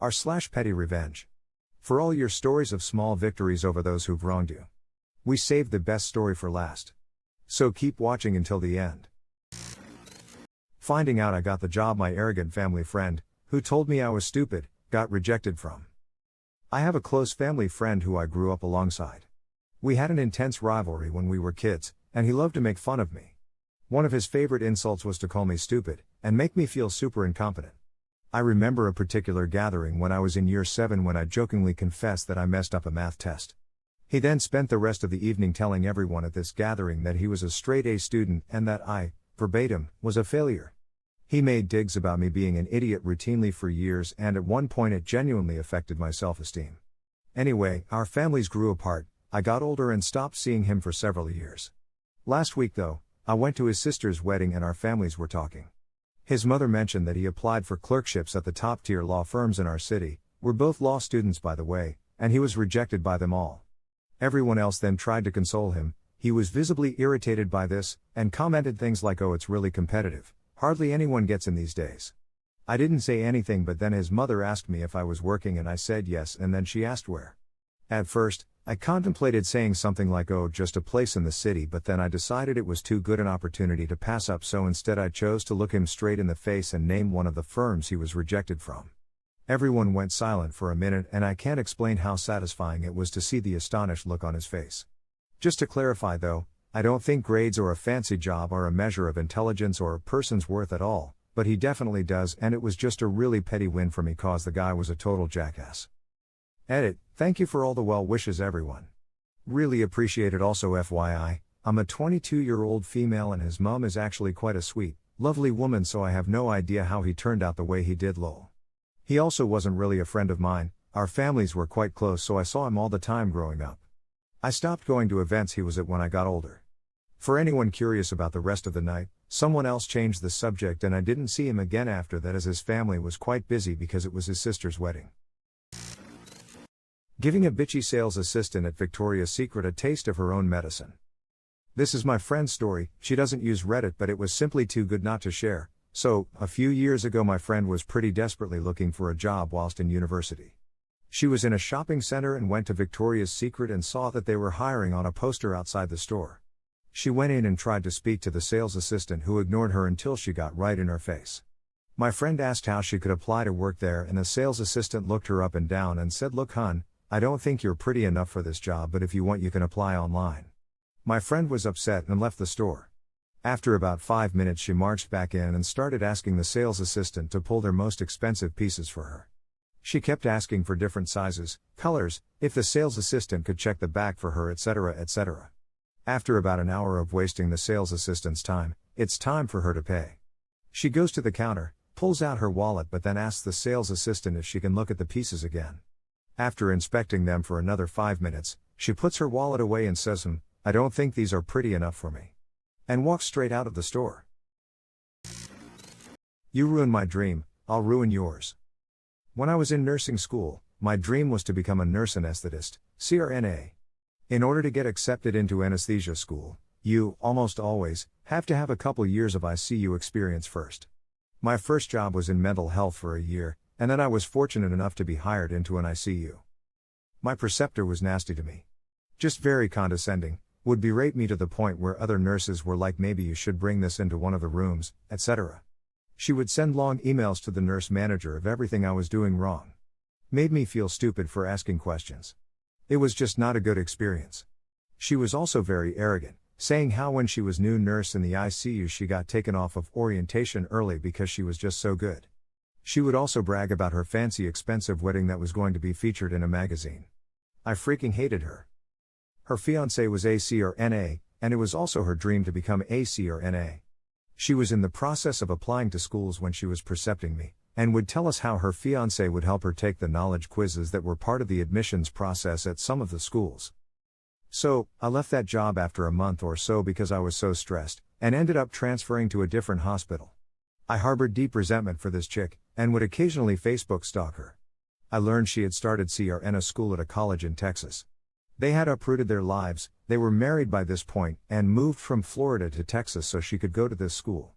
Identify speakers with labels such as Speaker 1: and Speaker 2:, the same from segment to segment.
Speaker 1: r/PettyRevenge. For all your stories of small victories over those who've wronged you. We saved the best story for last. So keep watching until the end. Finding out I got the job my arrogant family friend, who told me I was stupid, got rejected from. I have a close family friend who I grew up alongside. We had an intense rivalry when we were kids, and he loved to make fun of me. One of his favorite insults was to call me stupid, and make me feel super incompetent. I remember a particular gathering when I was in year 7 when I jokingly confessed that I messed up a math test. He then spent the rest of the evening telling everyone at this gathering that he was a straight A student and that I, verbatim, was a failure. He made digs about me being an idiot routinely for years, and at one point it genuinely affected my self-esteem. Anyway, our families grew apart, I got older and stopped seeing him for several years. Last week though, I went to his sister's wedding and our families were talking. His mother mentioned that he applied for clerkships at the top-tier law firms in our city, we're both law students by the way, and he was rejected by them all. Everyone else then tried to console him, he was visibly irritated by this, and commented things like, "Oh, it's really competitive, hardly anyone gets in these days." I didn't say anything, but then his mother asked me if I was working and I said yes, and then she asked where. At first, I contemplated saying something like, "Oh, just a place in the city," but then I decided it was too good an opportunity to pass up, so instead I chose to look him straight in the face and name one of the firms he was rejected from. Everyone went silent for a minute, and I can't explain how satisfying it was to see the astonished look on his face. Just to clarify though, I don't think grades or a fancy job are a measure of intelligence or a person's worth at all, but he definitely does, and it was just a really petty win for me cause the guy was a total jackass. Edit, thank you for all the well wishes everyone. Really appreciate it. Also FYI, I'm a 22-year-old female and his mom is actually quite a sweet, lovely woman, so I have no idea how he turned out the way he did, lol. He also wasn't really a friend of mine, our families were quite close, so I saw him all the time growing up. I stopped going to events he was at when I got older. For anyone curious about the rest of the night, someone else changed the subject and I didn't see him again after that as his family was quite busy because it was his sister's wedding. Giving a bitchy sales assistant at Victoria's Secret a taste of her own medicine. This is my friend's story. She doesn't use Reddit, but it was simply too good not to share. So, a few years ago my friend was pretty desperately looking for a job whilst in university. She was in a shopping center and went to Victoria's Secret and saw that they were hiring on a poster outside the store. She went in and tried to speak to the sales assistant, who ignored her until she got right in her face. My friend asked how she could apply to work there, and the sales assistant looked her up and down and said, "Look hun, I don't think you're pretty enough for this job, but if you want you can apply online." My friend was upset and left the store. After about 5 minutes she marched back in and started asking the sales assistant to pull their most expensive pieces for her. She kept asking for different sizes, colors, if the sales assistant could check the back for her, etc., etc. After about an hour of wasting the sales assistant's time, it's time for her to pay. She goes to the counter, pulls out her wallet, but then asks the sales assistant if she can look at the pieces again. After inspecting them for another 5 minutes, she puts her wallet away and says, "I don't think these are pretty enough for me," and walks straight out of the store. You ruin my dream, I'll ruin yours. When I was in nursing school, my dream was to become a nurse anesthetist, CRNA. In order to get accepted into anesthesia school, you, almost always, have to have a couple years of ICU experience first. My first job was in mental health for a year, and then I was fortunate enough to be hired into an ICU. My preceptor was nasty to me. Just very condescending, would berate me to the point where other nurses were like, "Maybe you should bring this into one of the rooms," etc. She would send long emails to the nurse manager of everything I was doing wrong. Made me feel stupid for asking questions. It was just not a good experience. She was also very arrogant, saying how when she was new nurse in the ICU she got taken off of orientation early because she was just so good. She would also brag about her fancy expensive wedding that was going to be featured in a magazine. I freaking hated her. Her fiancé was a CRNA, and it was also her dream to become a CRNA. She was in the process of applying to schools when she was precepting me, and would tell us how her fiancé would help her take the knowledge quizzes that were part of the admissions process at some of the schools. So, I left that job after a month or so because I was so stressed, and ended up transferring to a different hospital. I harbored deep resentment for this chick, and would occasionally Facebook stalk her. I learned she had started CRNA school at a college in Texas. They had uprooted their lives, they were married by this point, and moved from Florida to Texas so she could go to this school.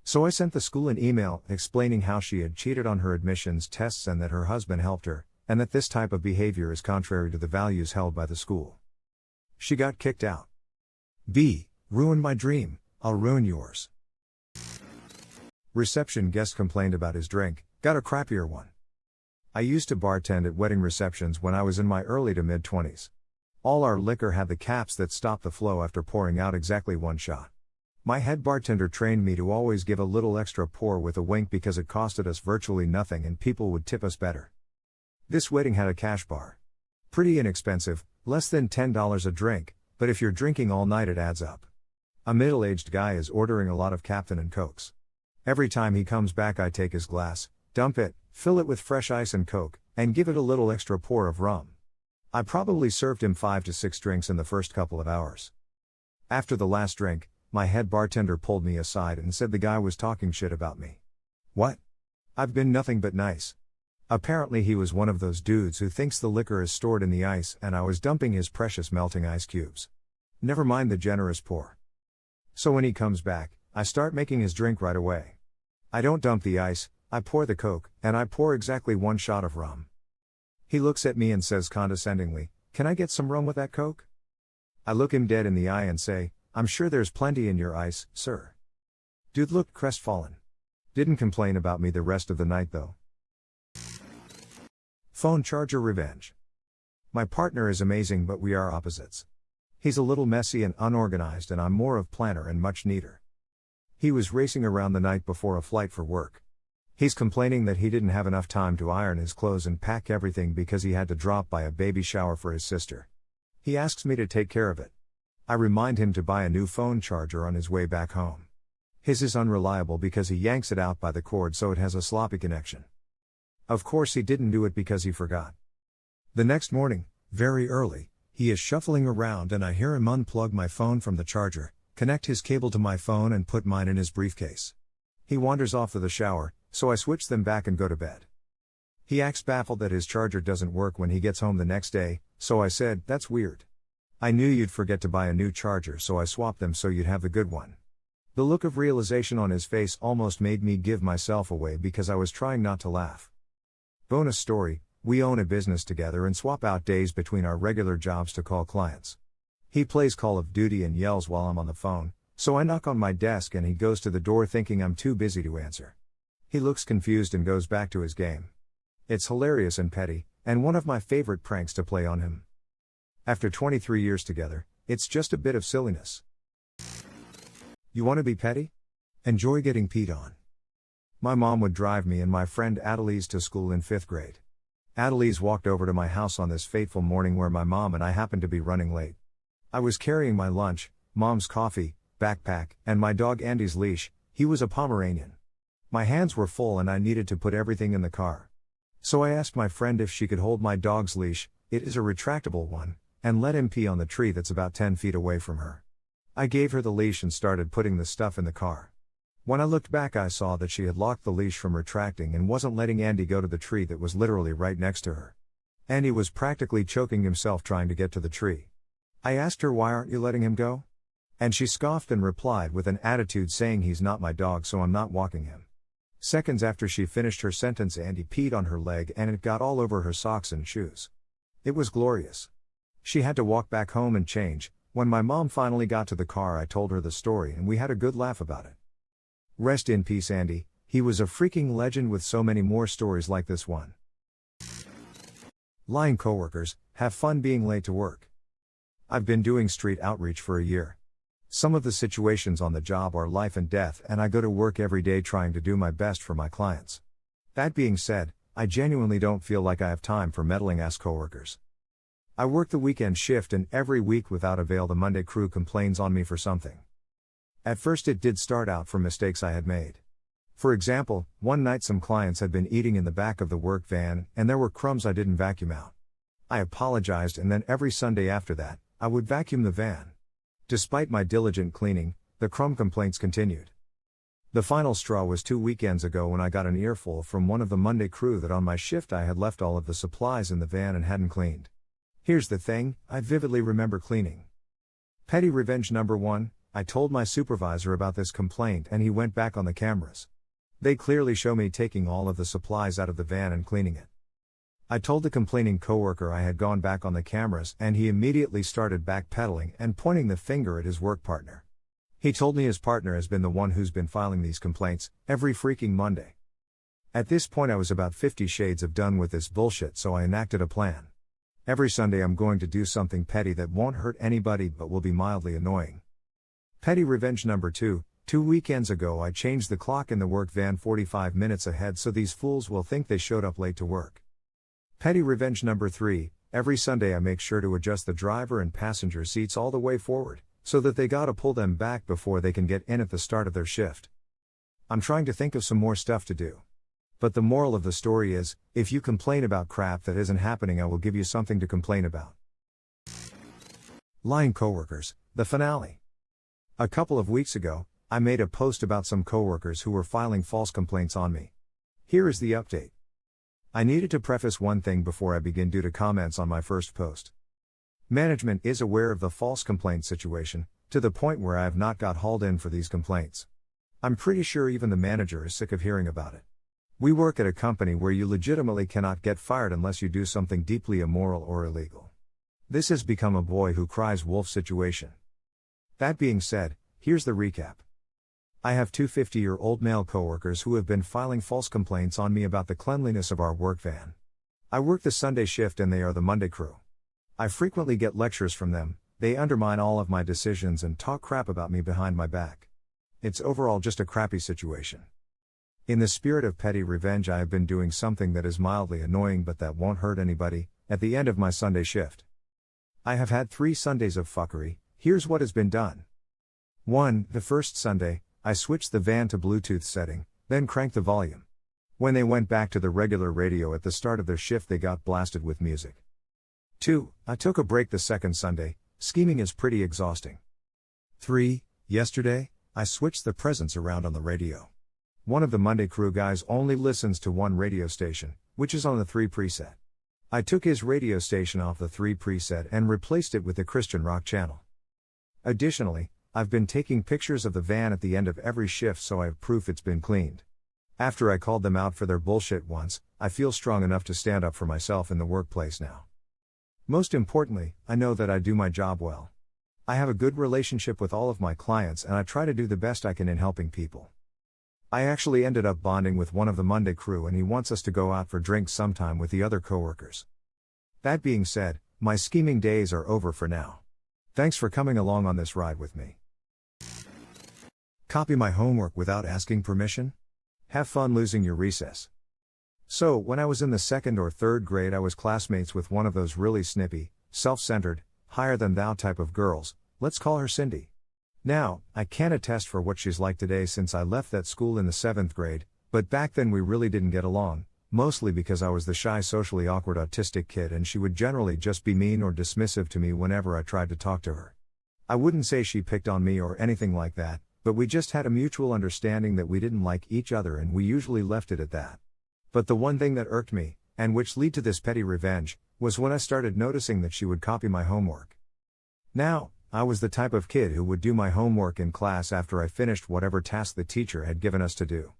Speaker 1: So I sent the school an email explaining how she had cheated on her admissions tests and that her husband helped her, and that this type of behavior is contrary to the values held by the school. She got kicked out. B. Ruined my dream, I'll ruin yours. Reception guest complained about his drink, got a crappier one. I used to bartend at wedding receptions when I was in my early to mid-20s. All our liquor had the caps that stopped the flow after pouring out exactly one shot. My head bartender trained me to always give a little extra pour with a wink because it costed us virtually nothing and people would tip us better. This wedding had a cash bar. Pretty inexpensive, less than $10 a drink, but if you're drinking all night it adds up. A middle-aged guy is ordering a lot of Captain and Cokes. Every time he comes back I take his glass, dump it, fill it with fresh ice and Coke, and give it a little extra pour of rum. I probably served him 5 to 6 drinks in the first couple of hours. After the last drink, my head bartender pulled me aside and said the guy was talking shit about me. What? I've been nothing but nice. Apparently he was one of those dudes who thinks the liquor is stored in the ice and I was dumping his precious melting ice cubes. Never mind the generous pour. So when he comes back, I start making his drink right away. I don't dump the ice, I pour the Coke, and I pour exactly 1 shot of rum. He looks at me and says condescendingly, "Can I get some rum with that Coke?" I look him dead in the eye and say, "I'm sure there's plenty in your ice, sir." Dude looked crestfallen. Didn't complain about me the rest of the night though. Phone charger revenge. My partner is amazing but we are opposites. He's a little messy and unorganized and I'm more of planner and much neater. He was racing around the night before a flight for work. He's complaining that he didn't have enough time to iron his clothes and pack everything because he had to drop by a baby shower for his sister. He asks me to take care of it. I remind him to buy a new phone charger on his way back home. His is unreliable because he yanks it out by the cord so it has a sloppy connection. Of course he didn't do it because he forgot. The next morning, very early, he is shuffling around and I hear him unplug my phone from the charger, connect his cable to my phone and put mine in his briefcase. He wanders off to the shower, so I switch them back and go to bed. He acts baffled that his charger doesn't work when he gets home the next day, so I said, "That's weird. I knew you'd forget to buy a new charger so I swapped them so you'd have the good one." The look of realization on his face almost made me give myself away because I was trying not to laugh. Bonus story, we own a business together and swap out days between our regular jobs to call clients. He plays Call of Duty and yells while I'm on the phone, so I knock on my desk and he goes to the door thinking I'm too busy to answer. He looks confused and goes back to his game. It's hilarious and petty, and one of my favorite pranks to play on him. After 23 years together, it's just a bit of silliness. You want to be petty? Enjoy getting peed on. My mom would drive me and my friend Adelise to school in 5th grade. Adelise walked over to my house on this fateful morning where my mom and I happened to be running late. I was carrying my lunch, mom's coffee, backpack, and my dog Andy's leash. He was a Pomeranian. My hands were full and I needed to put everything in the car. So I asked my friend if she could hold my dog's leash, it is a retractable one, and let him pee on the tree that's about 10 feet away from her. I gave her the leash and started putting the stuff in the car. When I looked back I saw that she had locked the leash from retracting and wasn't letting Andy go to the tree that was literally right next to her. Andy was practically choking himself trying to get to the tree. I asked her, "Why aren't you letting him go?" And she scoffed and replied with an attitude saying, "He's not my dog so I'm not walking him." Seconds after she finished her sentence Andy peed on her leg and it got all over her socks and shoes. It was glorious. She had to walk back home and change. When my mom finally got to the car I told her the story and we had a good laugh about it. Rest in peace Andy, he was a freaking legend with so many more stories like this one. Lying coworkers, have fun being late to work. I've been doing street outreach for a year. Some of the situations on the job are life and death and I go to work every day trying to do my best for my clients. That being said, I genuinely don't feel like I have time for meddling ass coworkers. I work the weekend shift and every week without avail the Monday crew complains on me for something. At first it did start out from mistakes I had made. For example, one night some clients had been eating in the back of the work van and there were crumbs I didn't vacuum out. I apologized and then every Sunday after that, I would vacuum the van. Despite my diligent cleaning, the crumb complaints continued. The final straw was 2 weekends ago when I got an earful from one of the Monday crew that on my shift I had left all of the supplies in the van and hadn't cleaned. Here's the thing, I vividly remember cleaning. Petty revenge number 1, I told my supervisor about this complaint and he went back on the cameras. They clearly show me taking all of the supplies out of the van and cleaning it. I told the complaining coworker I had gone back on the cameras and he immediately started backpedaling and pointing the finger at his work partner. He told me his partner has been the one who's been filing these complaints every freaking Monday. At this point I was about 50 shades of done with this bullshit, so I enacted a plan. Every Sunday I'm going to do something petty that won't hurt anybody but will be mildly annoying. Petty revenge number 2. 2 weekends ago I changed the clock in the work van 45 minutes ahead so these fools will think they showed up late to work. Petty revenge number 3. Every Sunday I make sure to adjust the driver and passenger seats all the way forward, so that they gotta pull them back before they can get in at the start of their shift. I'm trying to think of some more stuff to do. But the moral of the story is, if you complain about crap that isn't happening, I will give you something to complain about. Lying coworkers, the finale. A couple of weeks ago, I made a post about some coworkers who were filing false complaints on me. Here is the update. I needed to preface one thing before I begin due to comments on my first post. Management is aware of the false complaint situation, to the point where I have not got hauled in for these complaints. I'm pretty sure even the manager is sick of hearing about it. We work at a company where you legitimately cannot get fired unless you do something deeply immoral or illegal. This has become a boy who cries wolf situation. That being said, here's the recap. I have two 50-year-old male coworkers who have been filing false complaints on me about the cleanliness of our work van. I work the Sunday shift and they are the Monday crew. I frequently get lectures from them, they undermine all of my decisions and talk crap about me behind my back. It's overall just a crappy situation. In the spirit of petty revenge, I have been doing something that is mildly annoying but that won't hurt anybody, at the end of my Sunday shift. I have had 3 Sundays of fuckery. Here's what has been done. 1. The first Sunday, I switched the van to Bluetooth setting, then cranked the volume. When they went back to the regular radio at the start of their shift, they got blasted with music. 2. I took a break the second Sunday. Scheming is pretty exhausting. 3. Yesterday, I switched the presents around on the radio. One of the Monday crew guys only listens to one radio station, which is on the 3 preset. I took his radio station off the 3 preset and replaced it with the Christian rock channel. Additionally, I've been taking pictures of the van at the end of every shift so I have proof it's been cleaned. After I called them out for their bullshit once, I feel strong enough to stand up for myself in the workplace now. Most importantly, I know that I do my job well. I have a good relationship with all of my clients and I try to do the best I can in helping people. I actually ended up bonding with one of the Monday crew and he wants us to go out for drinks sometime with the other coworkers. That being said, my scheming days are over for now. Thanks for coming along on this ride with me. Copy my homework without asking permission? Have fun losing your recess. So, when I was in the 2nd or 3rd grade, I was classmates with one of those really snippy, self-centered, higher-than-thou type of girls. Let's call her Cindy. Now, I can't attest for what she's like today since I left that school in the 7th grade, but back then we really didn't get along, mostly because I was the shy, socially awkward autistic kid and she would generally just be mean or dismissive to me whenever I tried to talk to her. I wouldn't say she picked on me or anything like that, but we just had a mutual understanding that we didn't like each other and we usually left it at that. But the one thing that irked me, and which led to this petty revenge, was when I started noticing that she would copy my homework. Now, I was the type of kid who would do my homework in class after I finished whatever task the teacher had given us to do.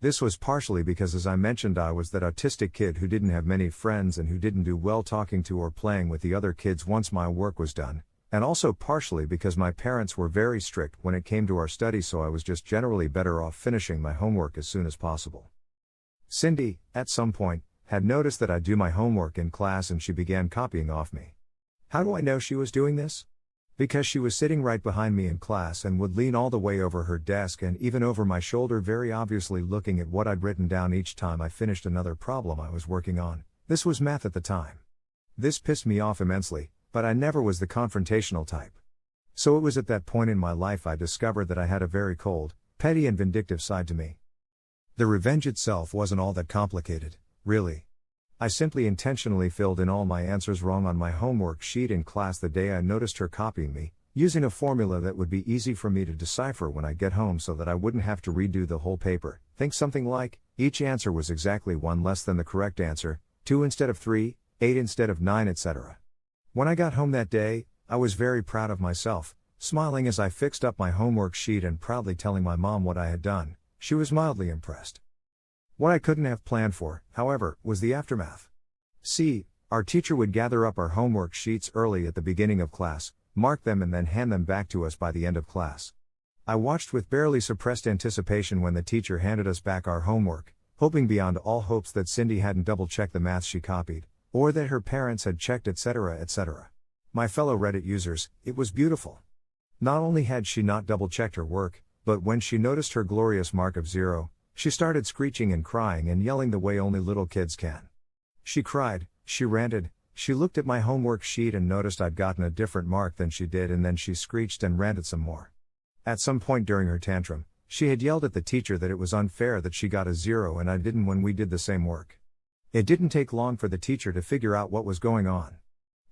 Speaker 1: This was partially because, as I mentioned, I was that autistic kid who didn't have many friends and who didn't do well talking to or playing with the other kids once my work was done, and also partially because my parents were very strict when it came to our studies, so I was just generally better off finishing my homework as soon as possible. Cindy, at some point, had noticed that I do my homework in class and she began copying off me. How do I know she was doing this? Because she was sitting right behind me in class and would lean all the way over her desk and even over my shoulder, very obviously looking at what I'd written down each time I finished another problem I was working on. This was math at the time. This pissed me off immensely, but I never was the confrontational type. So it was at that point in my life I discovered that I had a very cold, petty and vindictive side to me. The revenge itself wasn't all that complicated, really. I simply intentionally filled in all my answers wrong on my homework sheet in class the day I noticed her copying me, using a formula that would be easy for me to decipher when I get home so that I wouldn't have to redo the whole paper. Think something like, each answer was exactly 1 less than the correct answer, 2 instead of 3, 8 instead of 9, etc. When I got home that day, I was very proud of myself, Smiling as I fixed up my homework sheet and proudly telling my mom what I had done, she was mildly impressed. What I couldn't have planned for, however, was the aftermath. See, our teacher would gather up our homework sheets early at the beginning of class, mark them and then hand them back to us by the end of class. I watched with barely suppressed anticipation when the teacher handed us back our homework, hoping beyond all hopes that Cindy hadn't double-checked the math she copied, or that her parents had checked etc. etc. My fellow Reddit users, it was beautiful. Not only had she not double-checked her work, but when she noticed her glorious mark of 0, she started screeching and crying and yelling the way only little kids can. She cried, she ranted, she looked at my homework sheet and noticed I'd gotten a different mark than she did, and then she screeched and ranted some more. At some point during her tantrum, she had yelled at the teacher that it was unfair that she got a 0 and I didn't when we did the same work. It didn't take long for the teacher to figure out what was going on.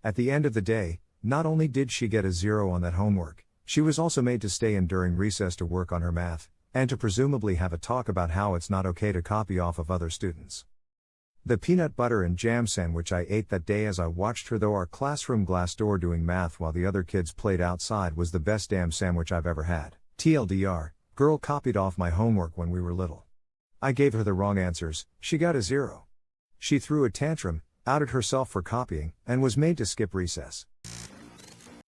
Speaker 1: At the end of the day, not only did she get a 0 on that homework, she was also made to stay in during recess to work on her math, and to presumably have a talk about how it's not okay to copy off of other students. The peanut butter and jam sandwich I ate that day as I watched her through our classroom glass door doing math while the other kids played outside was the best damn sandwich I've ever had. TLDR, girl copied off my homework when we were little. I gave her the wrong answers, she got a 0. She threw a tantrum, outed herself for copying, and was made to skip recess.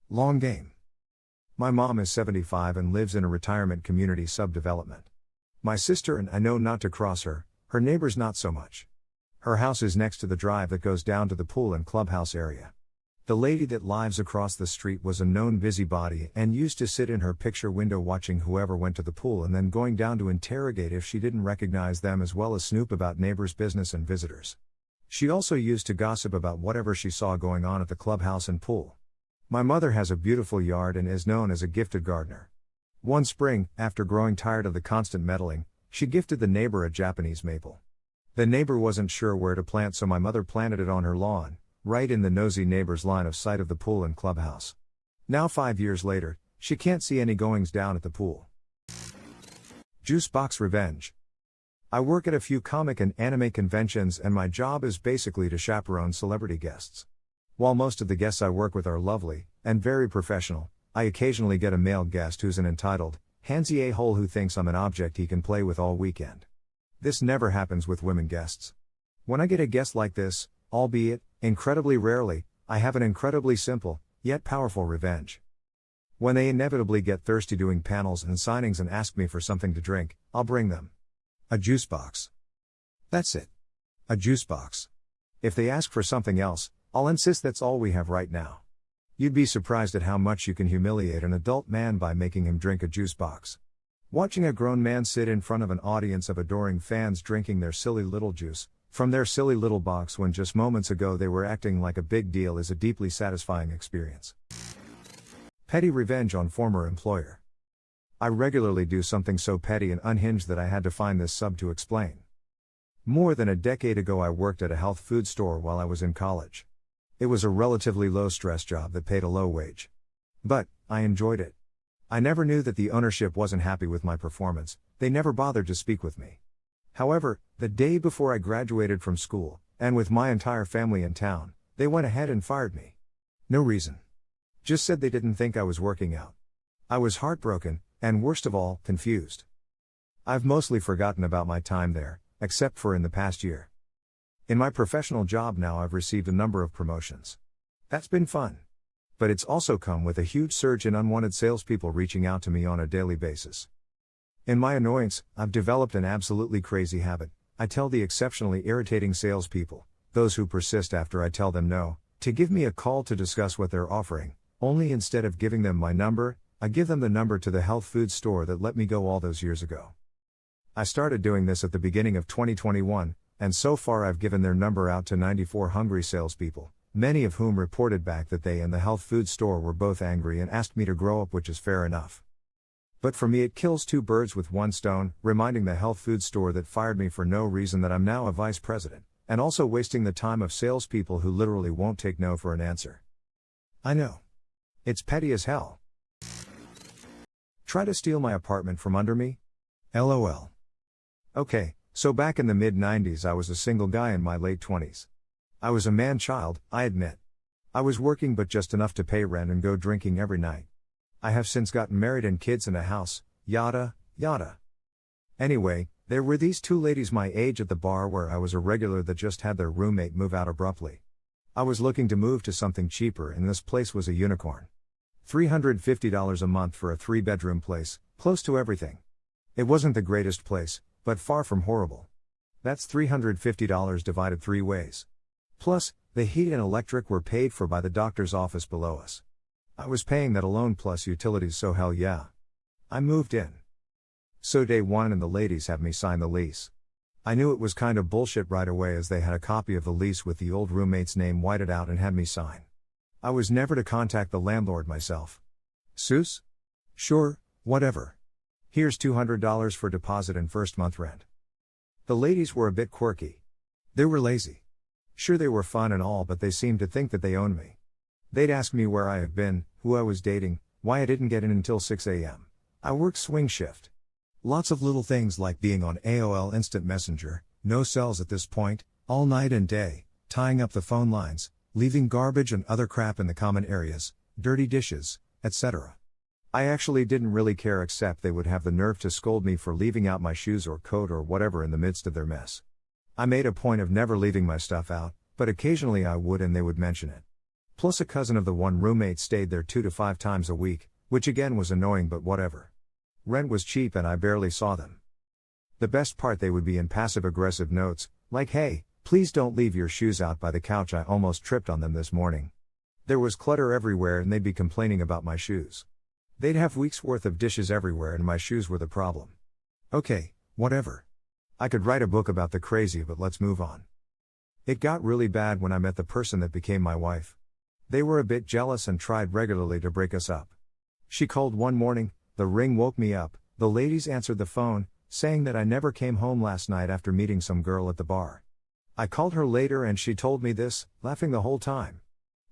Speaker 1: Long game. My mom is 75 and lives in a retirement community subdevelopment. My sister and I know not to cross her, her neighbors not so much. Her house is next to the drive that goes down to the pool and clubhouse area. The lady that lives across the street was a known busybody and used to sit in her picture window watching whoever went to the pool and then going down to interrogate if she didn't recognize them, as well as snoop about neighbors' business and visitors. She also used to gossip about whatever she saw going on at the clubhouse and pool. My mother has a beautiful yard and is known as a gifted gardener. One spring, after growing tired of the constant meddling, she gifted the neighbor a Japanese maple. The neighbor wasn't sure where to plant, so my mother planted it on her lawn, right in the nosy neighbor's line of sight of the pool and clubhouse. Now 5 years later, she can't see any goings down at the pool. Juicebox Revenge. I work at a few comic and anime conventions and my job is basically to chaperone celebrity guests. While most of the guests I work with are lovely and very professional, I occasionally get a male guest who's an entitled, handsy a-hole who thinks I'm an object he can play with all weekend. This never happens with women guests. When I get a guest like this, albeit incredibly rarely, I have an incredibly simple, yet powerful revenge. When they inevitably get thirsty doing panels and signings and ask me for something to drink, I'll bring them a juice box. That's it. A juice box. If they ask for something else, I'll insist that's all we have right now. You'd be surprised at how much you can humiliate an adult man by making him drink a juice box. Watching a grown man sit in front of an audience of adoring fans drinking their silly little juice from their silly little box when just moments ago they were acting like a big deal is a deeply satisfying experience. Petty revenge on former employer. I regularly do something so petty and unhinged that I had to find this sub to explain. More than a decade ago I worked at a health food store while I was in college. It was a relatively low-stress job that paid a low wage. But I enjoyed it. I never knew that the ownership wasn't happy with my performance, they never bothered to speak with me. However, the day before I graduated from school, and with my entire family in town, they went ahead and fired me. No reason. Just said they didn't think I was working out. I was heartbroken, and worst of all, confused. I've mostly forgotten about my time there, except for in the past year. In my professional job now I've received a number of promotions. That's been fun. But it's also come with a huge surge in unwanted salespeople reaching out to me on a daily basis. In my annoyance, I've developed an absolutely crazy habit. I tell the exceptionally irritating salespeople, those who persist after I tell them no, to give me a call to discuss what they're offering, only instead of giving them my number, I give them the number to the health food store that let me go all those years ago. I started doing this at the beginning of 2021, and so far I've given their number out to 94 hungry salespeople, many of whom reported back that they and the health food store were both angry and asked me to grow up, which is fair enough. But for me it kills two birds with one stone, reminding the health food store that fired me for no reason that I'm now a vice president, and also wasting the time of salespeople who literally won't take no for an answer. I know. It's petty as hell. Try to steal my apartment from under me? LOL. Okay, so back in the mid-90s I was a single guy in my late 20s. I was a man-child, I admit. I was working but just enough to pay rent and go drinking every night. I have since gotten married and kids and a house, yada, yada. Anyway, there were these two ladies my age at the bar where I was a regular that just had their roommate move out abruptly. I was looking to move to something cheaper and this place was a unicorn. $350 a month for a 3-bedroom place, close to everything. It wasn't the greatest place, but far from horrible. That's $350 divided 3 ways. Plus, the heat and electric were paid for by the doctor's office below us. I was paying that alone plus utilities, so hell yeah. I moved in. So day one and the ladies have me sign the lease. I knew it was kind of bullshit right away as they had a copy of the lease with the old roommate's name whited out and had me sign. I was never to contact the landlord myself. Seuss? Sure, whatever. Here's $200 for deposit and first month rent. The ladies were a bit quirky. They were lazy. Sure, they were fun and all, but they seemed to think that they owned me. They'd ask me where I have been, who I was dating, why I didn't get in until 6 a.m. I worked swing shift. Lots of little things like being on AOL Instant Messenger, no cells at this point, all night and day, tying up the phone lines, leaving garbage and other crap in the common areas, dirty dishes, etc. I actually didn't really care except they would have the nerve to scold me for leaving out my shoes or coat or whatever in the midst of their mess. I made a point of never leaving my stuff out, but occasionally I would and they would mention it. Plus a cousin of the one roommate stayed there 2 to 5 times a week, which again was annoying but whatever. Rent was cheap and I barely saw them. The best part, they would be in passive-aggressive notes, like, hey, please don't leave your shoes out by the couch, I almost tripped on them this morning. There was clutter everywhere and they'd be complaining about my shoes. They'd have weeks worth of dishes everywhere and my shoes were the problem. Okay, whatever. I could write a book about the crazy, but let's move on. It got really bad when I met the person that became my wife. They were a bit jealous and tried regularly to break us up. She called one morning, the ring woke me up, the ladies answered the phone, saying that I never came home last night after meeting some girl at the bar. I called her later and she told me this, laughing the whole time.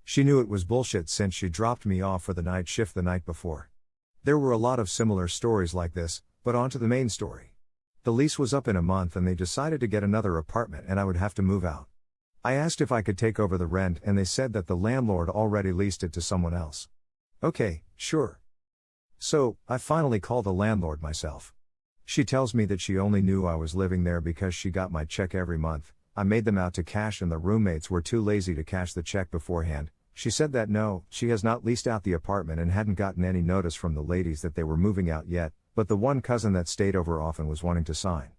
Speaker 1: She knew it was bullshit since she dropped me off for the night shift the night before. There were a lot of similar stories like this, but on to the main story. The lease was up in a month and they decided to get another apartment and I would have to move out. I asked if I could take over the rent and they said that the landlord already leased it to someone else. Okay, sure. So, I finally called the landlord myself. She tells me that she only knew I was living there because she got my check every month. I made them out to cash and the roommates were too lazy to cash the check beforehand. She said that no, she has not leased out the apartment and hadn't gotten any notice from the ladies that they were moving out yet, but the one cousin that stayed over often was wanting to sign.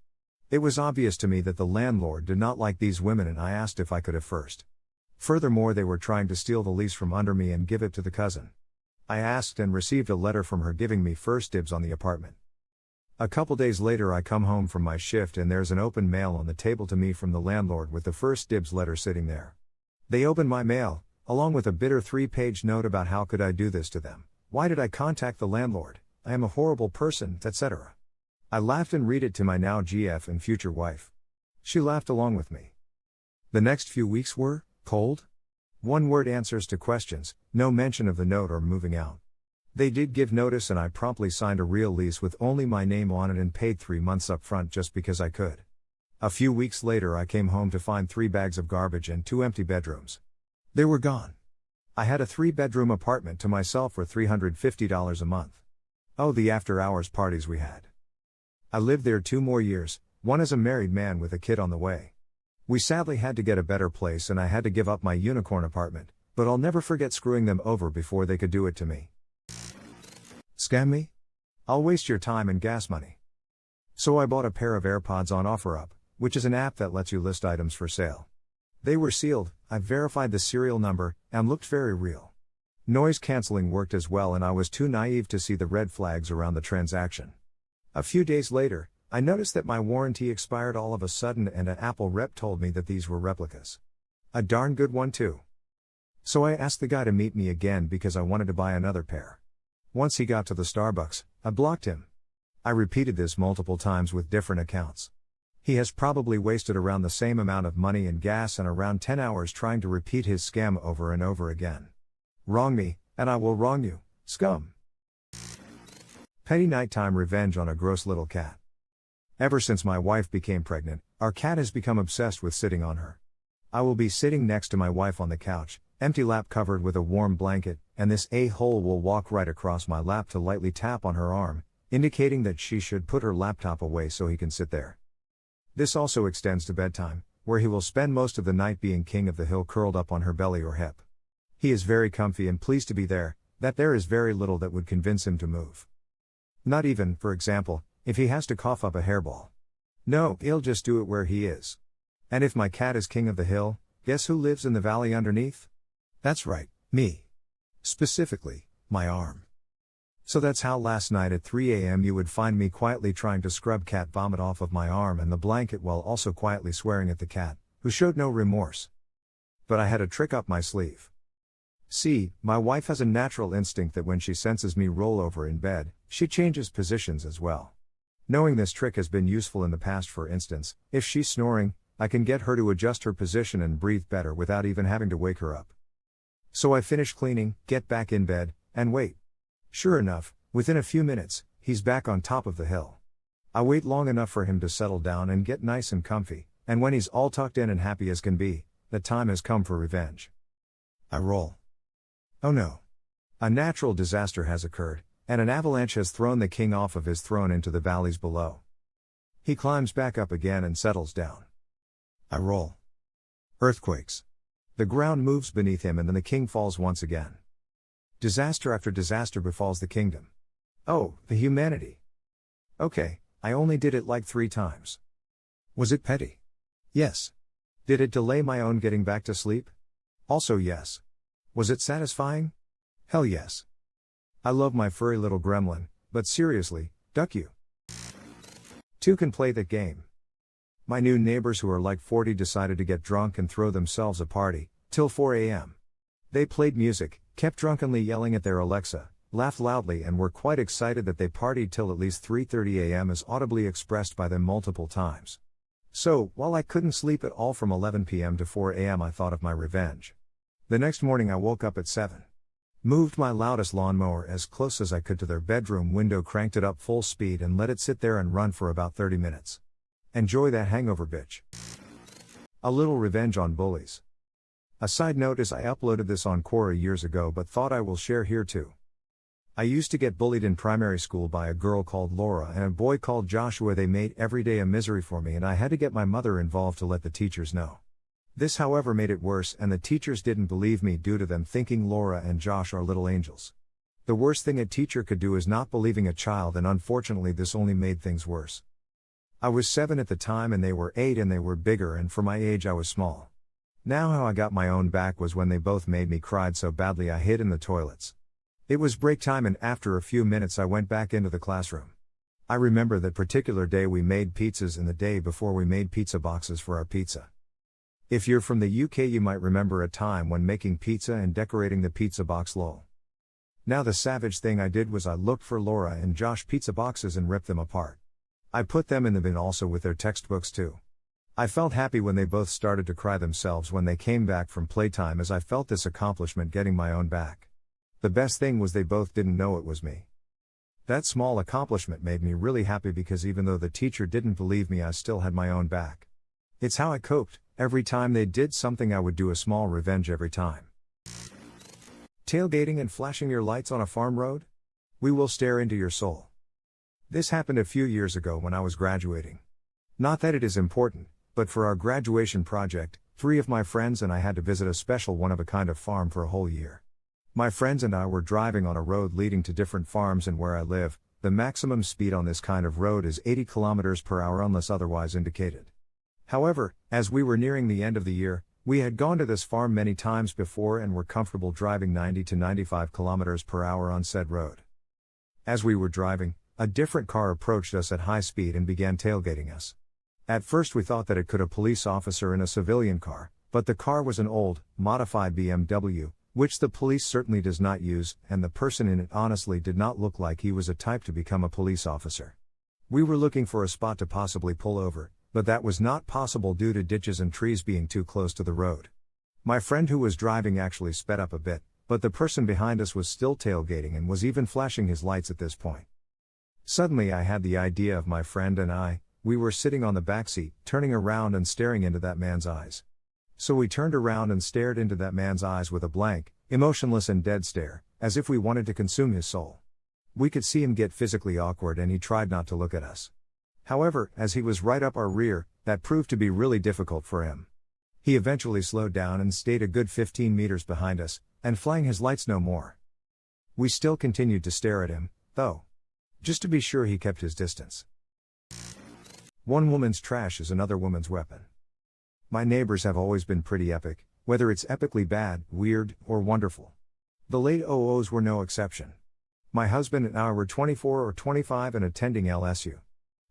Speaker 1: It was obvious to me that the landlord did not like these women and I asked if I could have first. Furthermore, they were trying to steal the lease from under me and give it to the cousin. I asked and received a letter from her giving me first dibs on the apartment. A couple days later I come home from my shift and there's an open mail on the table to me from the landlord with the first dibs letter sitting there. They opened my mail, along with a bitter 3-page note about how could I do this to them, why did I contact the landlord, I am a horrible person, etc. I laughed and read it to my now GF and future wife. She laughed along with me. The next few weeks were cold. One-word answers to questions, no mention of the note or moving out. They did give notice and I promptly signed a real lease with only my name on it and paid 3 months up front just because I could. A few weeks later I came home to find 3 bags of garbage and 2 empty bedrooms. They were gone. I had a 3-bedroom apartment to myself for $350 a month. Oh, the after-hours parties we had. I lived there 2 more years, one as a married man with a kid on the way. We sadly had to get a better place and I had to give up my unicorn apartment, but I'll never forget screwing them over before they could do it to me. Scam me? I'll waste your time and gas money. So I bought a pair of AirPods on OfferUp, which is an app that lets you list items for sale. They were sealed, I verified the serial number, and looked very real. Noise cancelling worked as well and I was too naive to see the red flags around the transaction. A few days later, I noticed that my warranty expired all of a sudden and an Apple rep told me that these were replicas. A darn good one too. So I asked the guy to meet me again because I wanted to buy another pair. Once he got to the Starbucks, I blocked him. I repeated this multiple times with different accounts. He has probably wasted around the same amount of money and gas and around 10 hours trying to repeat his scam over and over again. Wrong me, and I will wrong you, scum. Petty nighttime revenge on a gross little cat. Ever since my wife became pregnant, our cat has become obsessed with sitting on her. I will be sitting next to my wife on the couch, empty lap covered with a warm blanket, and this a-hole will walk right across my lap to lightly tap on her arm, indicating that she should put her laptop away so he can sit there. This also extends to bedtime, where he will spend most of the night being king of the hill curled up on her belly or hip. He is very comfy and pleased to be there, that there is very little that would convince him to move. Not even, for example, if he has to cough up a hairball. No, he'll just do it where he is. And if my cat is king of the hill, guess who lives in the valley underneath? That's right, me. Specifically, my arm. So that's how last night at 3 a.m. you would find me quietly trying to scrub cat vomit off of my arm and the blanket while also quietly swearing at the cat, who showed no remorse. But I had a trick up my sleeve. See, my wife has a natural instinct that when she senses me roll over in bed, she changes positions as well. Knowing this trick has been useful in the past. For instance, if she's snoring, I can get her to adjust her position and breathe better without even having to wake her up. So I finish cleaning, get back in bed, and wait. Sure enough, within a few minutes, he's back on top of the hill. I wait long enough for him to settle down and get nice and comfy, and when he's all tucked in and happy as can be, the time has come for revenge. I roll. Oh no. A natural disaster has occurred, and an avalanche has thrown the king off of his throne into the valleys below. He climbs back up again and settles down. I roll. Earthquakes. The ground moves beneath him and then the king falls once again. Disaster after disaster befalls the kingdom. Oh, the humanity. Okay, I only did it like 3 times. Was it petty? Yes. Did it delay my own getting back to sleep? Also yes. Was it satisfying? Hell yes. I love my furry little gremlin, but seriously, duck you. 2 can play that game. My new neighbors who are like 40 decided to get drunk and throw themselves a party, till 4 a.m. They played music, kept drunkenly yelling at their Alexa, laughed loudly and were quite excited that they partied till at least 3:30 a.m. as audibly expressed by them multiple times. So, while I couldn't sleep at all from 11 p.m. to 4 a.m. I thought of my revenge. The next morning I woke up at 7. Moved my loudest lawnmower as close as I could to their bedroom window, cranked it up full speed and let it sit there and run for about 30 minutes. Enjoy that hangover, bitch. A little revenge on bullies. A side note is I uploaded this on Quora years ago but thought I will share here too. I used to get bullied in primary school by a girl called Laura and a boy called Joshua. They made every day a misery for me and I had to get my mother involved to let the teachers know. This however made it worse and the teachers didn't believe me due to them thinking Laura and Josh are little angels. The worst thing a teacher could do is not believing a child, and unfortunately this only made things worse. I was 7 at the time and they were 8 and they were bigger, and for my age I was small. Now how I got my own back was when they both made me cried so badly I hid in the toilets. It was break time and after a few minutes I went back into the classroom. I remember that particular day we made pizzas and the day before we made pizza boxes for our pizza. If you're from the UK you might remember a time when making pizza and decorating the pizza box lol. Now the savage thing I did was I looked for Laura and Josh pizza boxes and ripped them apart. I put them in the bin also with their textbooks too. I felt happy when they both started to cry themselves when they came back from playtime, as I felt this accomplishment getting my own back. The best thing was they both didn't know it was me. That small accomplishment made me really happy because even though the teacher didn't believe me I still had my own back. It's how I coped. Every time they did something I would do a small revenge every time. Tailgating and flashing your lights on a farm road? We will stare into your soul. This happened a few years ago when I was graduating. Not that it is important, but for our graduation project, 3 of my friends and I had to visit a special one-of-a-kind of farm for a whole year. My friends and I were driving on a road leading to different farms, and where I live, the maximum speed on this kind of road is 80 km per hour unless otherwise indicated. However, as we were nearing the end of the year, we had gone to this farm many times before and were comfortable driving 90 to 95 km per hour on said road. As we were driving, a different car approached us at high speed and began tailgating us. At first we thought that it could be a police officer in a civilian car, but the car was an old, modified BMW, which the police certainly does not use, and the person in it honestly did not look like he was a type to become a police officer. We were looking for a spot to possibly pull over, but that was not possible due to ditches and trees being too close to the road. My friend who was driving actually sped up a bit, but the person behind us was still tailgating and was even flashing his lights at this point. Suddenly I had the idea of my friend and we were sitting on the back seat, turning around and staring into that man's eyes. So we turned around and stared into that man's eyes with a blank, emotionless and dead stare, as if we wanted to consume his soul. We could see him get physically awkward and he tried not to look at us. However, as he was right up our rear, that proved to be really difficult for him. He eventually slowed down and stayed a good 15 meters behind us, and flying his lights no more. We still continued to stare at him, though. Just to be sure he kept his distance. One woman's trash is another woman's weapon. My neighbors have always been pretty epic, whether it's epically bad, weird, or wonderful. The late OOs were no exception. My husband and I were 24 or 25 and attending LSU.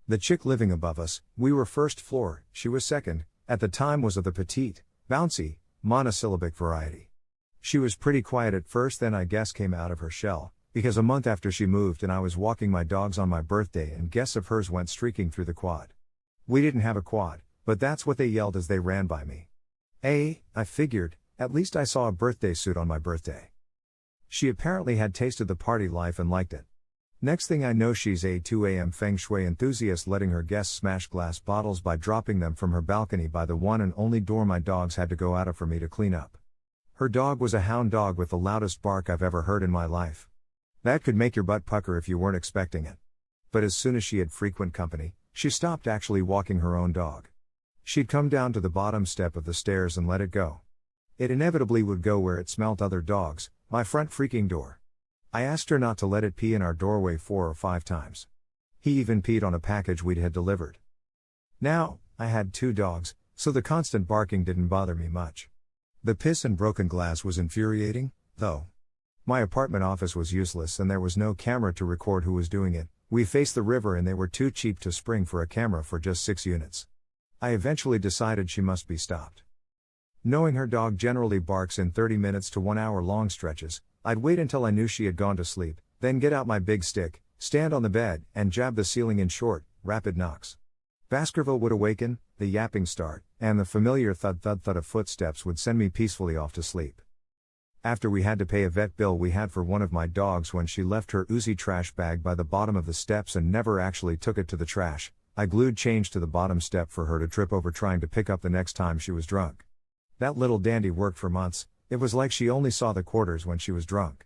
Speaker 1: The chick living above us, we were first floor, she was second, at the time was of the petite, bouncy, monosyllabic variety. She was pretty quiet at first, then I guess came out of her shell, because a month after she moved and I was walking my dogs on my birthday and guests of hers went streaking through the quad. We didn't have a quad, but that's what they yelled as they ran by me. I figured, at least I saw a birthday suit on my birthday. She apparently had tasted the party life and liked it. Next thing I know, she's a 2 a.m. feng shui enthusiast, letting her guests smash glass bottles by dropping them from her balcony by the one and only door my dogs had to go out of for me to clean up. Her dog was a hound dog with the loudest bark I've ever heard in my life. That could make your butt pucker if you weren't expecting it. But as soon as she had frequent company, she stopped actually walking her own dog. She'd come down to the bottom step of the stairs and let it go. It inevitably would go where it smelt other dogs, my front freaking door. I asked her not to let it pee in our doorway 4 or 5 times. He even peed on a package we'd had delivered. Now, I had 2 dogs, so the constant barking didn't bother me much. The piss and broken glass was infuriating, though. My apartment office was useless and there was no camera to record who was doing it. We faced the river and they were too cheap to spring for a camera for just 6 units. I eventually decided she must be stopped. Knowing her dog generally barks in 30 minutes to 1 hour long stretches, I'd wait until I knew she had gone to sleep, then get out my big stick, stand on the bed, and jab the ceiling in short, rapid knocks. Baskerville would awaken, the yapping start, and the familiar thud-thud-thud of footsteps would send me peacefully off to sleep. After we had to pay a vet bill we had for one of my dogs when she left her oozy trash bag by the bottom of the steps and never actually took it to the trash, I glued change to the bottom step for her to trip over trying to pick up the next time she was drunk. That little dandy worked for months. It was like she only saw the quarters when she was drunk.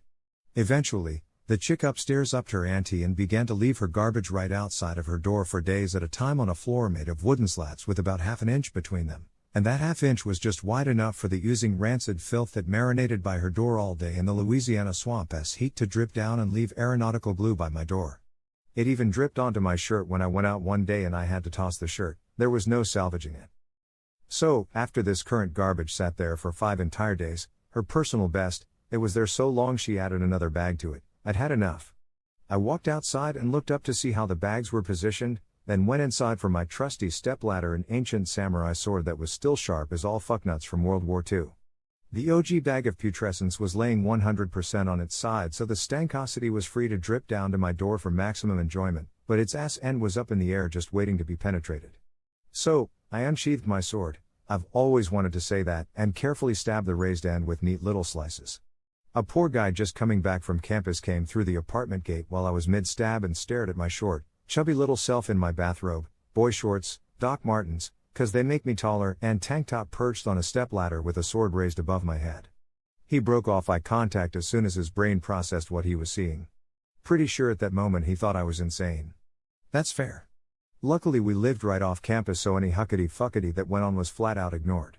Speaker 1: Eventually, the chick upstairs upped her ante and began to leave her garbage right outside of her door for days at a time on a floor made of wooden slats with about half an inch between them, and that half inch was just wide enough for the oozing rancid filth that marinated by her door all day in the Louisiana swamp-ass heat to drip down and leave aeronautical glue by my door. It even dripped onto my shirt when I went out one day and I had to toss the shirt. There was no salvaging it. So, after this current garbage sat there for 5 entire days, her personal best, it was there so long she added another bag to it, I'd had enough. I walked outside and looked up to see how the bags were positioned, then went inside for my trusty stepladder and ancient samurai sword that was still sharp as all fucknuts from World War II. The OG bag of putrescence was laying 100% on its side so the stankosity was free to drip down to my door for maximum enjoyment, but its ass end was up in the air just waiting to be penetrated. So, I unsheathed my sword, I've always wanted to say that, and carefully stabbed the raised end with neat little slices. A poor guy just coming back from campus came through the apartment gate while I was mid-stab and stared at my short, chubby little self in my bathrobe, boy shorts, Doc Martens, 'cause they make me taller, and tank top perched on a stepladder with a sword raised above my head. He broke off eye contact as soon as his brain processed what he was seeing. Pretty sure at that moment he thought I was insane. That's fair. Luckily we lived right off campus so any huckety-fuckety that went on was flat out ignored.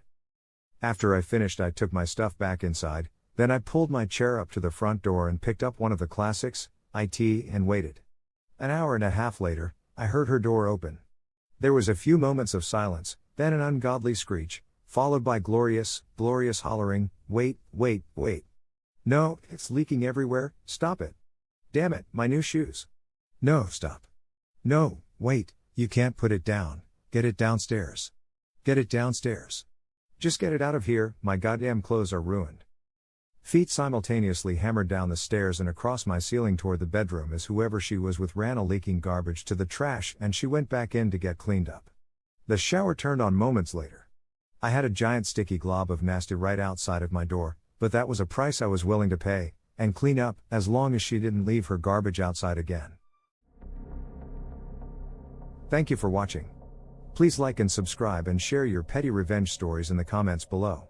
Speaker 1: After I finished I took my stuff back inside, then I pulled my chair up to the front door and picked up one of the classics, IT, and waited. An hour and a half later, I heard her door open. There was a few moments of silence, then an ungodly screech, followed by glorious hollering, wait. No, it's leaking everywhere, stop it. Damn it, my new shoes. No, stop. No, wait. You can't put it down, get it downstairs. Get it downstairs. Just get it out of here, my goddamn clothes are ruined. Feet simultaneously hammered down the stairs and across my ceiling toward the bedroom as whoever she was with ran a leaking garbage to the trash and she went back in to get cleaned up. The shower turned on moments later. I had a giant sticky glob of nasty right outside of my door, but that was a price I was willing to pay, and clean up, as long as she didn't leave her garbage outside again. Thank you for watching. Please like and subscribe and share your petty revenge stories in the comments below.